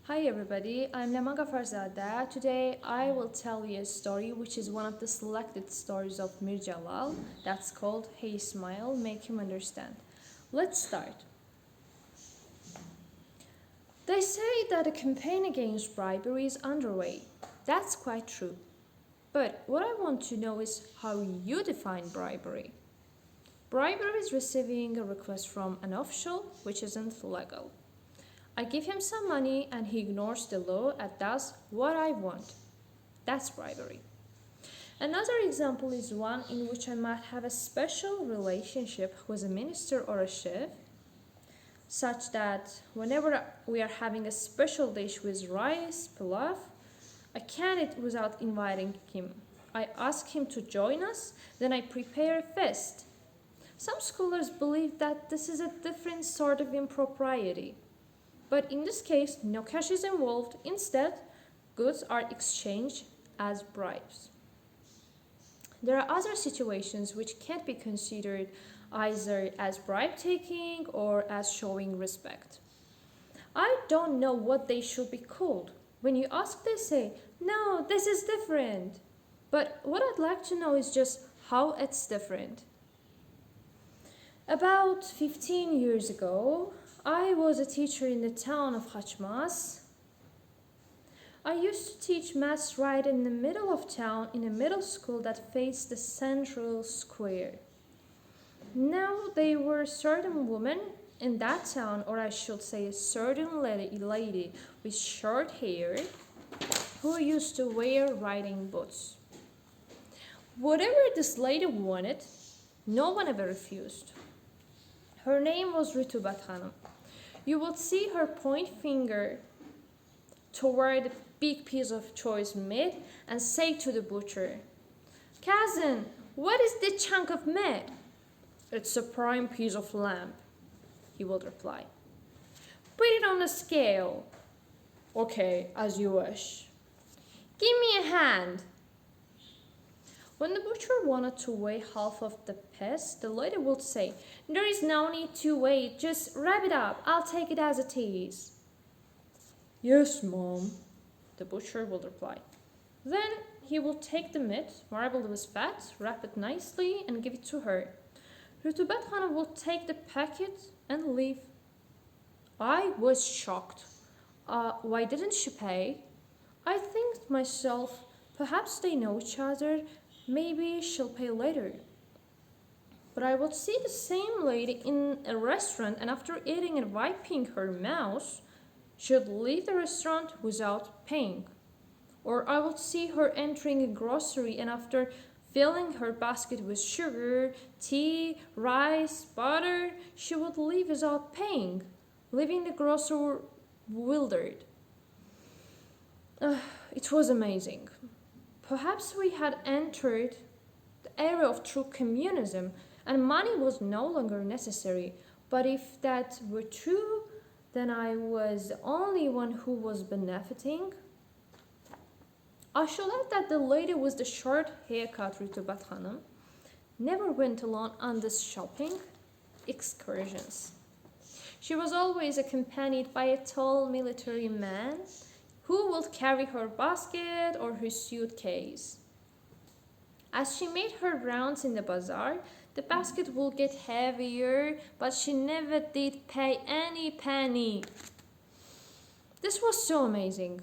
Hi everybody, I'm Lamaga Farzada. Today I will tell you a story which is one of the selected stories of Mir Jalal that's called Hey İsmayıl, Make Him Understand. Let's start. They say that a campaign against bribery is underway. That's quite true. But what I want to know is how you define bribery. Bribery is receiving a request from an official which isn't legal. I give him some money and he ignores the law and does what I want. That's bribery. Another example is one in which I might have a special relationship with a minister or a chef, such that whenever we are having a special dish with rice, pilaf, I can't eat without inviting him. I ask him to join us, then I prepare a feast. Some scholars believe that this is a different sort of impropriety. But in this case, no cash is involved. Instead, goods are exchanged as bribes. There are other situations which can't be considered either as bribe taking or as showing respect. I don't know what they should be called. When you ask, they say, "No, this is different." But what I'd like to know is just how it's different. About 15 years ago, I was a teacher in the town of Hachmas. I used to teach maths right in the middle of town in a middle school that faced the central square. Now there were certain women in that town, or I should say a certain lady with short hair, who used to wear riding boots. Whatever this lady wanted, no one ever refused. Her name was Rutubat Hanım. You would see her point finger toward a big piece of choice meat and say to the butcher, "Cousin, what is this chunk of meat?" "It's a prime piece of lamb," he would reply. "Put it on a scale." "Okay, as you wish." "Give me a hand." When the butcher wanted to weigh half of the piece, the lady would say, "There is no need to weigh, just wrap it up, I'll take it as it is." "Yes, Mom," the butcher would reply. Then he would take the meat, marbled with fat, wrap it nicely, and give it to her. Rutubat Hanım would take the packet and leave. I was shocked. Why didn't she pay? I think to myself, perhaps they know each other. Maybe she'll pay later. But I would see the same lady in a restaurant, and after eating and wiping her mouth, she'd leave the restaurant without paying. Or I would see her entering a grocery, and after filling her basket with sugar, tea, rice, butter, she would leave without paying, leaving the grocer bewildered. It was amazing. Perhaps we had entered the era of true communism and money was no longer necessary. But if that were true, then I was the only one who was benefiting. I should add that the lady with the short haircut, Rutubat Hanım, never went alone on these shopping excursions. She was always accompanied by a tall military man who would carry her basket or her suitcase. As she made her rounds in the bazaar, the basket would get heavier, but she never did pay any penny. This was so amazing.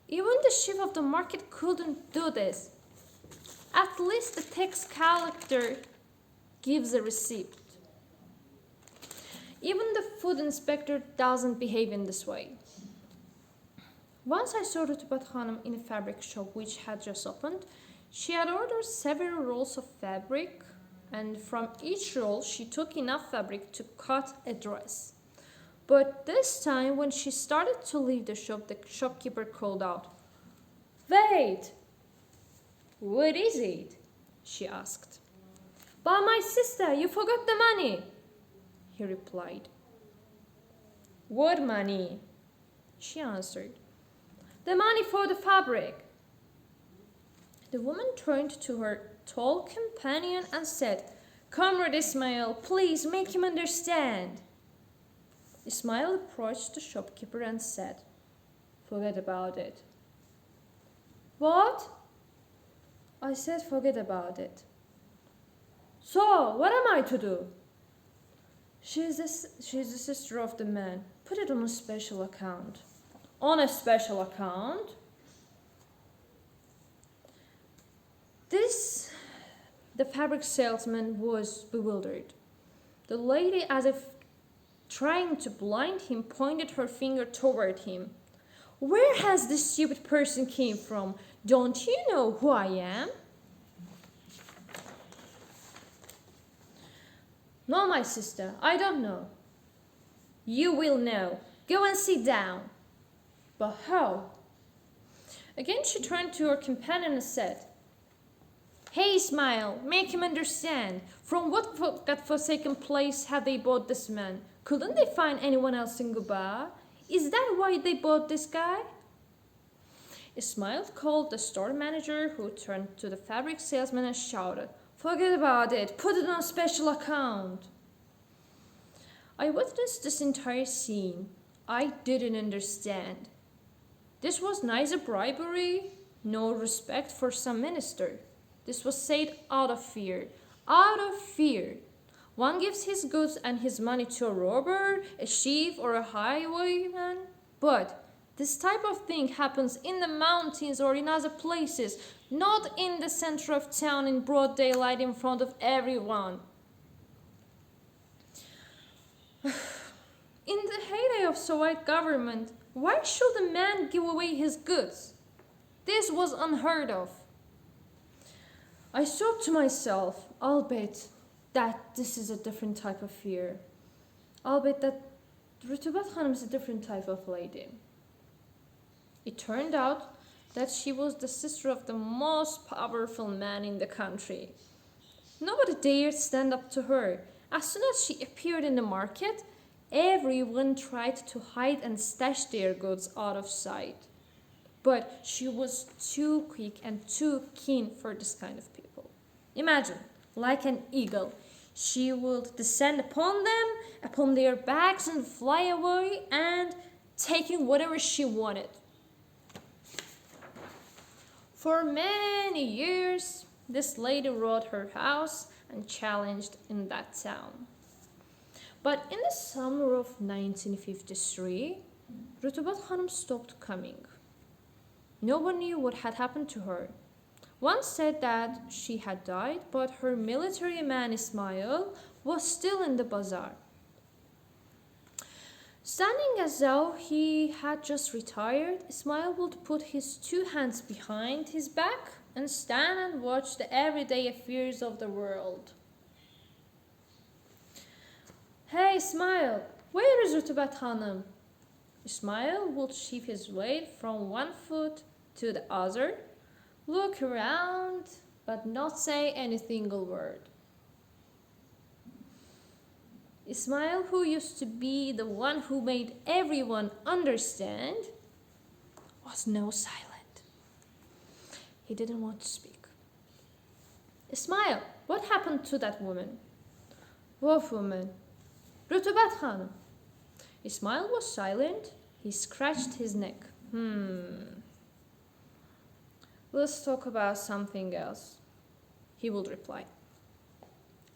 Even the chief of the market couldn't do this. At least the tax collector gives a receipt. Even the food inspector doesn't behave in this way. Once I saw Rutubat Hanım in a fabric shop which had just opened. She had ordered several rolls of fabric, and from each roll she took enough fabric to cut a dress. But this time, when she started to leave the shop, the shopkeeper called out, "Wait! What is it?" she asked. "By my sister, you forgot the money," he replied. "What money?" she answered. "The money for the fabric." The woman turned to her tall companion and said, "Comrade İsmayıl, please make him understand." İsmayıl approached the shopkeeper and said, Forget about it. What? I said forget about it. So, what am I to do? She's the sister of the man. Put it on a special account. On a special account? The fabric salesman was bewildered. The lady, as if trying to blind him, pointed her finger toward him. Where has this stupid person came from? Don't you know who I am? No, my sister, I don't know. You will know. Go and sit down. But how? Again she turned to her companion and said, Hey, Ismayıl, make him understand. From what godforsaken place have they bought this man? Couldn't they find anyone else in Guba? Is that why they bought this guy? Ismayıl called the store manager, who turned to the fabric salesman and shouted, Forget about it. Put it on a special account. I witnessed this entire scene. I didn't understand. This was neither bribery nor respect for some minister. This was said out of fear. Out of fear. One gives his goods and his money to a robber, a thief, or a highwayman. But this type of thing happens in the mountains or in other places, not in the center of town in broad daylight in front of everyone. In the heyday of Soviet government, why should a man give away his goods? This was unheard of. I thought to myself, I'll bet that this is a different type of fear. I'll bet that Rutubat Hanım is a different type of lady. It turned out that she was the sister of the most powerful man in the country. Nobody dared stand up to her. As soon as she appeared in the market, everyone tried to hide and stash their goods out of sight. But she was too quick and too keen for this kind of people. Imagine, like an eagle, she would descend upon them, upon their backs, and fly away, and taking whatever she wanted. For many years, this lady rode her house and challenged in that town. But in the summer of 1953, Rutubat Hanım stopped coming. No one knew what had happened to her. One said that she had died, but her military man İsmayıl was still in the bazaar. Standing as though he had just retired, İsmayıl would put his two hands behind his back and stand and watch the everyday affairs of the world. Hey, İsmayıl, where is Rutubat Hanım? İsmayıl would shift his weight from one foot to the other, look around, but not say any single word. İsmayıl, who used to be the one who made everyone understand, was now silent. He didn't want to speak. İsmayıl, what happened to that woman? What woman? Rutubat Hanım. İsmayıl was silent. He scratched his neck. Let's talk about something else, he would reply.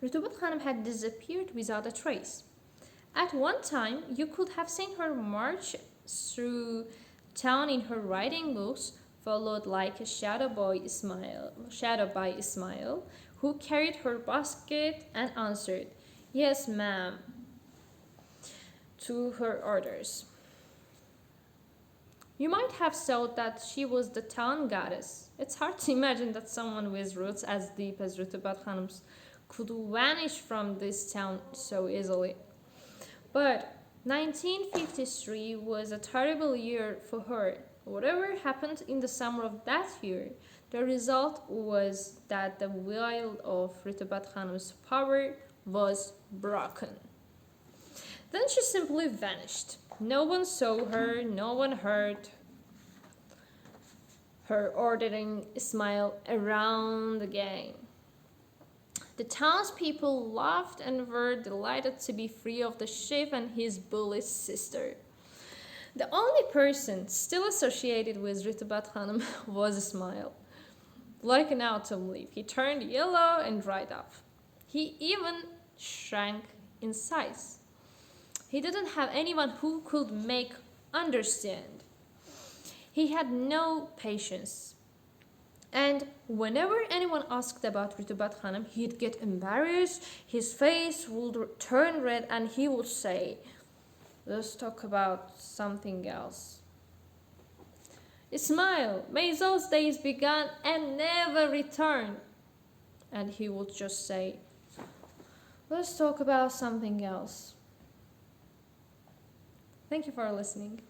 Rutubat Hanım had disappeared without a trace. At one time, you could have seen her march through town in her riding boots, followed like a shadow by İsmayıl, who carried her basket and answered, Yes, ma'am, to her orders. You might have thought that she was the town goddess. It's hard to imagine that someone with roots as deep as Rutubat Hanım's could vanish from this town so easily. But 1953 was a terrible year for her. Whatever happened in the summer of that year, the result was that the will of Rutubat Hanım's power was broken. Then she simply vanished. No one saw her, no one heard her ordering İsmayıl around again. The townspeople laughed and were delighted to be free of the chief and his bully sister. The only person still associated with Ritubat Hanım was İsmayıl. Like an autumn leaf, he turned yellow and dried up. He even shrank in size. He didn't have anyone who could make understand. He had no patience. And whenever anyone asked about Ritubat Hanım, he'd get embarrassed, his face would turn red, and he would say, "Let's talk about something else." "İsmayıl, may those days be gone and never return." And he would just say, "Let's talk about something else." Thank you for listening.